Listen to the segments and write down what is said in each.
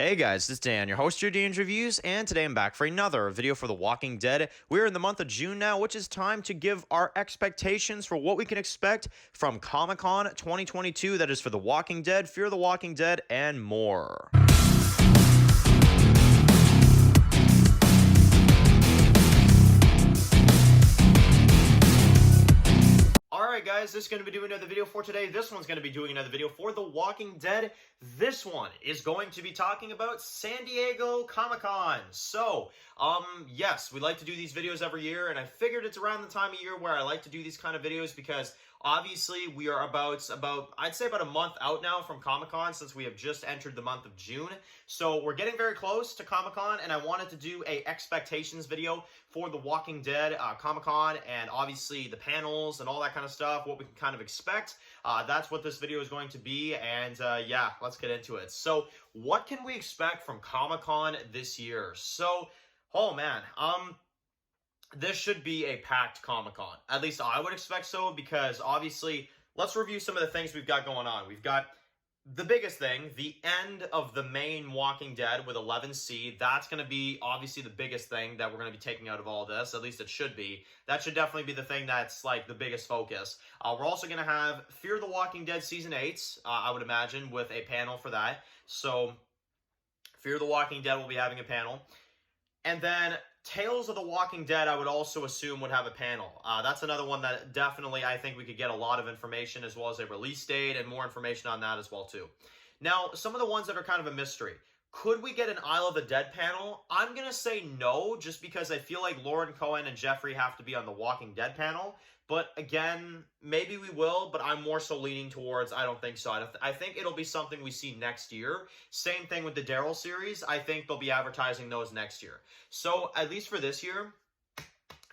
Hey guys, this is Dan, your host of your Dan's Reviews, and today I'm back for another video for The Walking Dead. We're in the month of June now, which is time to give our expectations for what we can expect from Comic-Con 2022, that is for The Walking Dead, Fear the Walking Dead, and more. Alright guys, this is going to be doing another video for today. This one's going to be doing another video for The Walking Dead. This one is going to be talking about San Diego Comic-Con. So, yes, we like to do these videos every year, and I figured it's around the time of year where I like to do these kind of videos because obviously we are about I'd say about a month out now from Comic-Con, since we have just entered the month of June. So we're getting very close to Comic-Con, and I wanted to do a expectations video for The Walking Dead Comic-Con, and obviously the panels and all that kind of stuff, what we can kind of expect. That's what this video is going to be, and yeah, let's get into it. So what can we expect from Comic-Con this year? So, oh man, this should be a packed Comic-Con. At least I would expect so, because obviously, let's review some of the things we've got going on. We've got the biggest thing, the end of the main Walking Dead with 11C. That's going to be obviously the biggest thing that we're going to be taking out of all this. At least it should be. That should definitely be the thing that's like the biggest focus. We're also going to have Fear the Walking Dead Season 8, I would imagine, with a panel for that. So, Fear the Walking Dead will be having a panel. And then Tales of the Walking Dead, I would also assume, would have a panel. That's another one that definitely I think we could get a lot of information, as well as a release date and more information on that as well too. Now, some of the ones that are kind of a mystery. Could we get an Isle of the Dead panel? I'm going to say no, just because I feel like Lauren Cohen and Jeffrey have to be on the Walking Dead panel. But again, maybe we will, but I'm more so leaning towards I don't think so. I think it'll be something we see next year. Same thing with the Daryl series. I think they'll be advertising those next year. So at least for this year,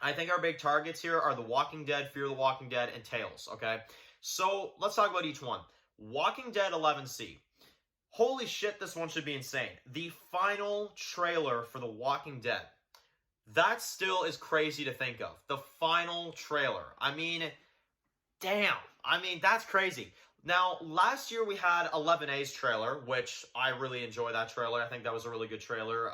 I think our big targets here are The Walking Dead, Fear the Walking Dead, and Tales, okay? So let's talk about each one. Walking Dead 11C. Holy shit, this one should be insane. The final trailer for The Walking Dead. That still is crazy to think of. The final trailer. I mean, damn. I mean, that's crazy. Now, last year we had 11A's trailer, which I really enjoy that trailer. I think that was a really good trailer.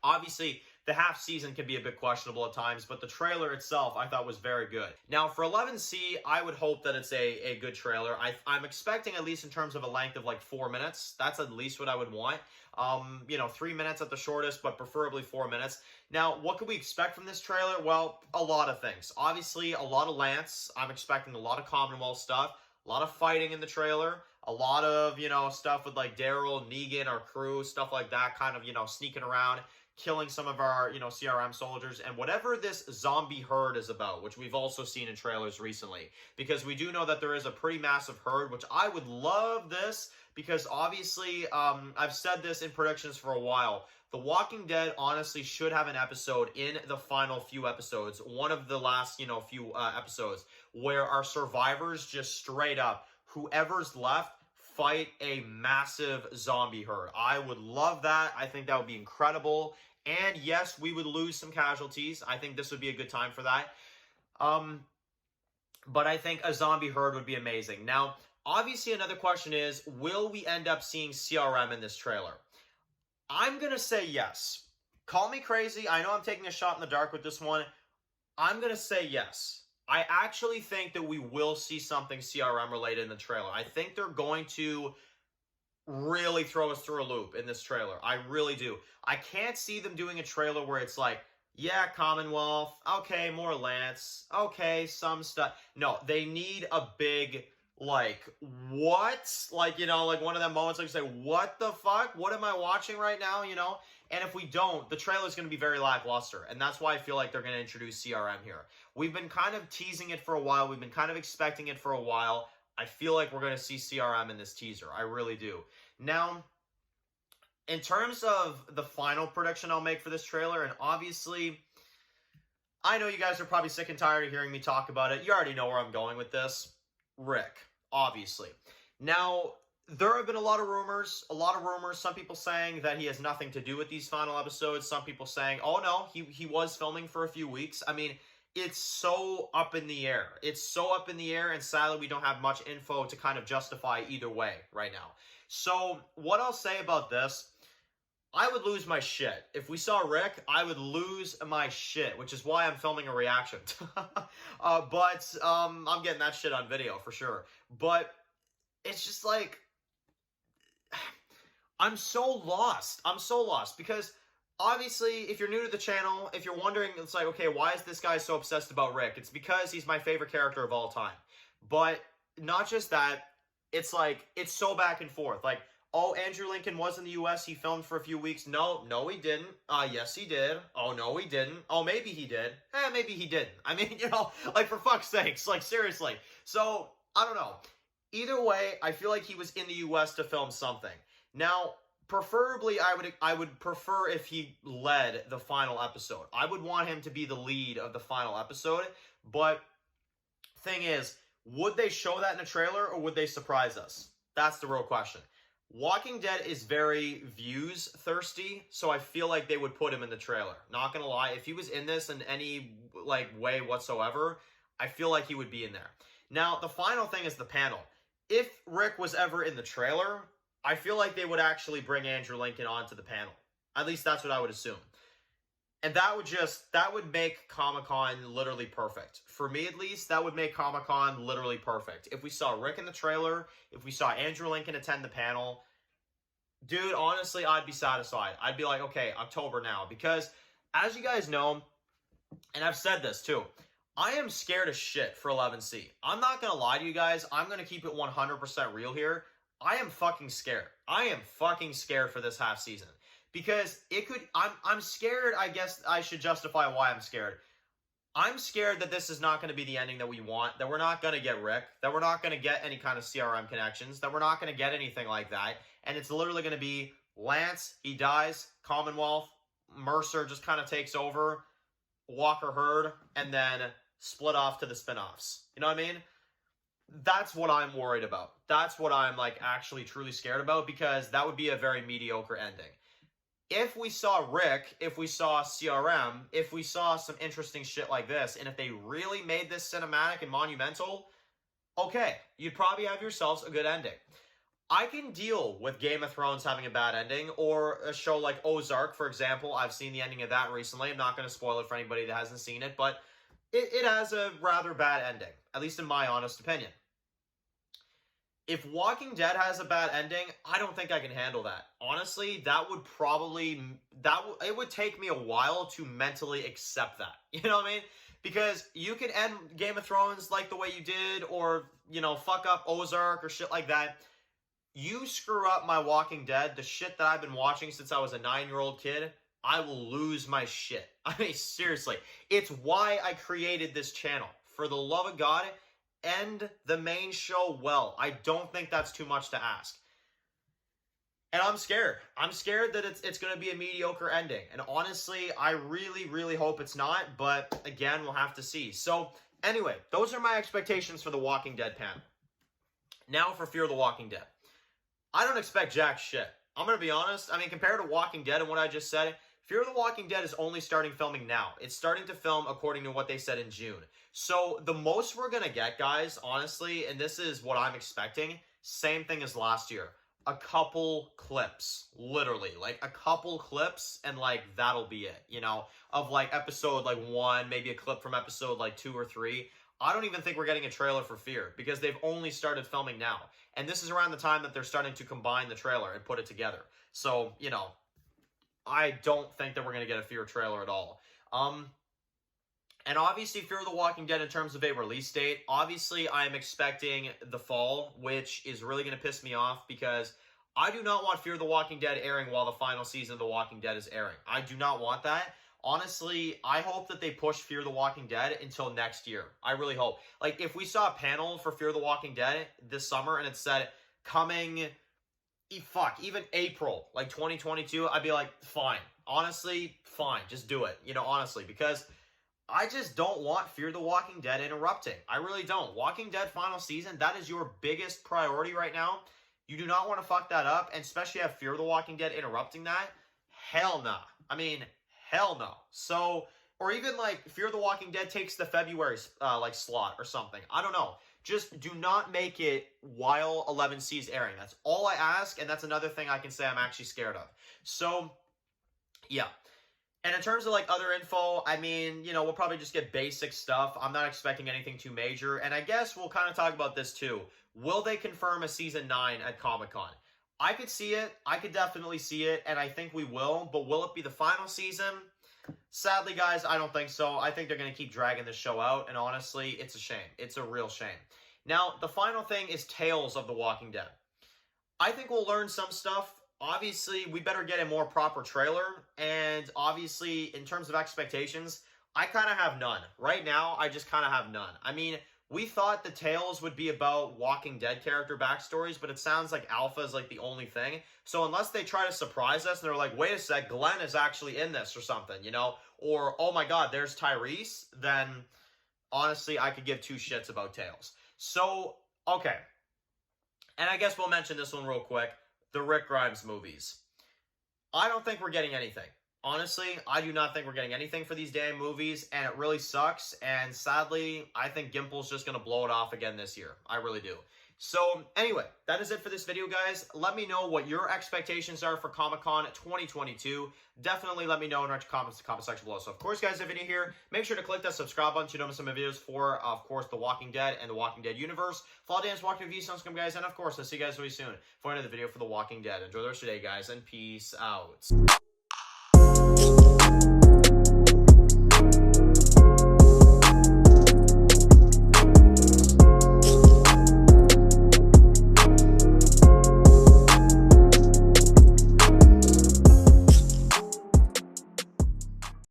Obviously, the half season can be a bit questionable at times, but the trailer itself I thought was very good. Now, for 11C, I would hope that it's a good trailer. I'm expecting, at least in terms of a length of like 4 minutes. That's at least what I would want. 3 minutes at the shortest, but preferably 4 minutes. Now, what could we expect from this trailer? Well, a lot of things. Obviously, a lot of Lance. I'm expecting a lot of Commonwealth stuff. A lot of fighting in the trailer. A lot of, stuff with like Daryl, Negan, our crew, stuff like that, kind of, sneaking around, killing some of our, CRM soldiers, and whatever this zombie herd is about, which we've also seen in trailers recently, because we do know that there is a pretty massive herd, which I would love this, because obviously, I've said this in predictions for a while. The Walking Dead honestly should have an episode in the final few episodes, one of the last, few episodes, where our survivors just straight up, whoever's left, fight a massive zombie herd. I would love that. I think that would be incredible. And yes, we would lose some casualties. I think this would be a good time for that. But I think a zombie herd would be amazing. Now, obviously another question is, will we end up seeing CRM in this trailer? I'm going to say yes. Call me crazy. I know I'm taking a shot in the dark with this one. I'm going to say yes. I actually think that we will see something CRM related in the trailer. I think they're going to really throw us through a loop in this trailer. I really do. I can't see them doing a trailer where it's like, yeah, Commonwealth, okay, more Lance, okay, some stuff. No, they need a big, like, what? Like, like one of them moments like you say, what the fuck? What am I watching right now, And if we don't, the trailer is going to be very lackluster. And that's why I feel like they're going to introduce CRM here. We've been kind of teasing it for a while. We've been kind of expecting it for a while. I feel like we're going to see CRM in this teaser. I really do. Now, in terms of the final prediction I'll make for this trailer, and obviously, I know you guys are probably sick and tired of hearing me talk about it. You already know where I'm going with this. Rick, obviously. Now, there have been a lot of rumors, some people saying that he has nothing to do with these final episodes, some people saying, oh no, he was filming for a few weeks. I mean, it's so up in the air. It's so up in the air, and sadly, we don't have much info to kind of justify either way right now. So, what I'll say about this, I would lose my shit. If we saw Rick, I would lose my shit, which is why I'm filming a reaction. But I'm getting that shit on video for sure. But it's just like, I'm so lost. I'm so lost because obviously, if you're new to the channel, if you're wondering, it's like, okay, why is this guy so obsessed about Rick? It's because he's my favorite character of all time. But not just that, it's like, it's so back and forth. Like, oh, Andrew Lincoln was in the U.S. He filmed for a few weeks. No, he didn't. Yes, he did. Oh, no, he didn't. Oh, maybe he did. Maybe he didn't. I mean, like, for fuck's sakes, like, seriously. So, I don't know. Either way, I feel like he was in the U.S. to film something. Now, preferably, I would prefer if he led the final episode. I would want him to be the lead of the final episode. But, thing is, would they show that in a trailer or would they surprise us? That's the real question. Walking Dead is very views thirsty, so I feel like they would put him in the trailer. Not gonna lie, if he was in this in any like way whatsoever, I feel like he would be in there. Now, the final thing is the panel. If Rick was ever in the trailer, I feel like they would actually bring Andrew Lincoln onto the panel. At least that's what I would assume. And that would make Comic-Con literally perfect. For me, at least, that would make Comic-Con literally perfect. If we saw Rick in the trailer, if we saw Andrew Lincoln attend the panel, dude, honestly, I'd be satisfied. I'd be like, okay, October now. Because, as you guys know, and I've said this too, I am scared as shit for 11C. I'm not going to lie to you guys. I'm going to keep it 100% real here. I am fucking scared. I am fucking scared for this half season. Because it could, I'm scared, I guess I should justify why I'm scared. I'm scared that this is not going to be the ending that we want, that we're not going to get Rick, that we're not going to get any kind of CRM connections, that we're not going to get anything like that, and it's literally going to be Lance, he dies, Commonwealth, Mercer just kind of takes over, Walker Hurd, and then split off to the spinoffs. You know what I mean? That's what I'm worried about. That's what I'm like actually truly scared about, because that would be a very mediocre ending. If we saw Rick, if we saw CRM, if we saw some interesting shit like this, and if they really made this cinematic and monumental, okay, you'd probably have yourselves a good ending. I can deal with Game of Thrones having a bad ending, or a show like Ozark, for example. I've seen the ending of that recently. I'm not going to spoil it for anybody that hasn't seen it, but it has a rather bad ending, at least in my honest opinion. If Walking Dead has a bad ending, I don't think I can handle that. Honestly, that would probably, it would take me a while to mentally accept that. You know what I mean? Because you can end Game of Thrones like the way you did, or, you know, fuck up Ozark or shit like that. You screw up my Walking Dead, the shit that I've been watching since I was a 9-year-old kid, I will lose my shit. I mean, seriously. It's why I created this channel. For the love of God, end the main show well. I don't think that's too much to ask. And I'm scared. I'm scared that it's going to be a mediocre ending. And honestly, I really, really hope it's not. But again, we'll have to see. So anyway, those are my expectations for the Walking Dead panel. Now for Fear the Walking Dead. I don't expect jack shit. I'm going to be honest. I mean, compared to Walking Dead and what I just said, Fear the Walking Dead is only starting filming now. It's starting to film according to what they said in June. So the most we're going to get, guys, honestly, and this is what I'm expecting, same thing as last year. A couple clips, literally. Like, a couple clips, and, like, that'll be it, you know? Of, like, episode, like, 1, maybe a clip from episode, like, 2 or 3. I don't even think we're getting a trailer for Fear, because they've only started filming now. And this is around the time that they're starting to combine the trailer and put it together. So, you know, I don't think that we're going to get a Fear trailer at all. And obviously, Fear the Walking Dead in terms of a release date, obviously I'm expecting the fall, which is really going to piss me off, because I do not want Fear the Walking Dead airing while the final season of The Walking Dead is airing. I do not want that. Honestly, I hope that they push Fear the Walking Dead until next year. I really hope. Like, if we saw a panel for Fear the Walking Dead this summer and it said coming, even April, like 2022, I'd be like, fine. Honestly, fine. Just do it. You know, honestly, because I just don't want Fear the Walking Dead interrupting. I really don't. Walking Dead final season, that is your biggest priority right now. You do not want to fuck that up, and especially have Fear the Walking Dead interrupting that. Hell no. I mean, hell no. So, Or even like Fear the Walking Dead takes the February like slot or something. I don't know. Just do not make it while 11C is airing. That's all I ask, and that's another thing I can say I'm actually scared of. So, yeah. And in terms of like other info, I mean, we'll probably just get basic stuff. I'm not expecting anything too major. And I guess we'll kind of talk about this too. Will they confirm a season 9 at Comic-Con? I could see it. I could definitely see it, and I think we will. But will it be the final season? Sadly, guys, I don't think so. I think they're going to keep dragging this show out, and honestly, it's a shame. It's a real shame. Now, the final thing is Tales of the Walking Dead. I think we'll learn some stuff. Obviously, we better get a more proper trailer, and obviously, in terms of expectations, I kind of have none. Right now, I just kind of have none. I mean, we thought the Tales would be about Walking Dead character backstories, but it sounds like Alpha is like the only thing. So unless they try to surprise us and they're like, wait a sec, Glenn is actually in this or something, or, oh my god, there's Tyrese, then honestly, I could give two shits about Tales. So, okay. And I guess we'll mention this one real quick. The Rick Grimes movies. I don't think we're getting anything. Honestly, I do not think we're getting anything for these damn movies, and it really sucks, and sadly, I think Gimple's just going to blow it off again this year. I really do. So, anyway, that is it for this video, guys. Let me know what your expectations are for Comic-Con 2022. Definitely let me know in the comment section below. So, of course, guys, if you're new here, make sure to click that subscribe button so you don't miss some videos for, of course, The Walking Dead and The Walking Dead universe. Follow Dan's Walking Review, sounds guys, and, of course, I'll see you guys really soon for another video for The Walking Dead. Enjoy the rest of your day, guys, and peace out.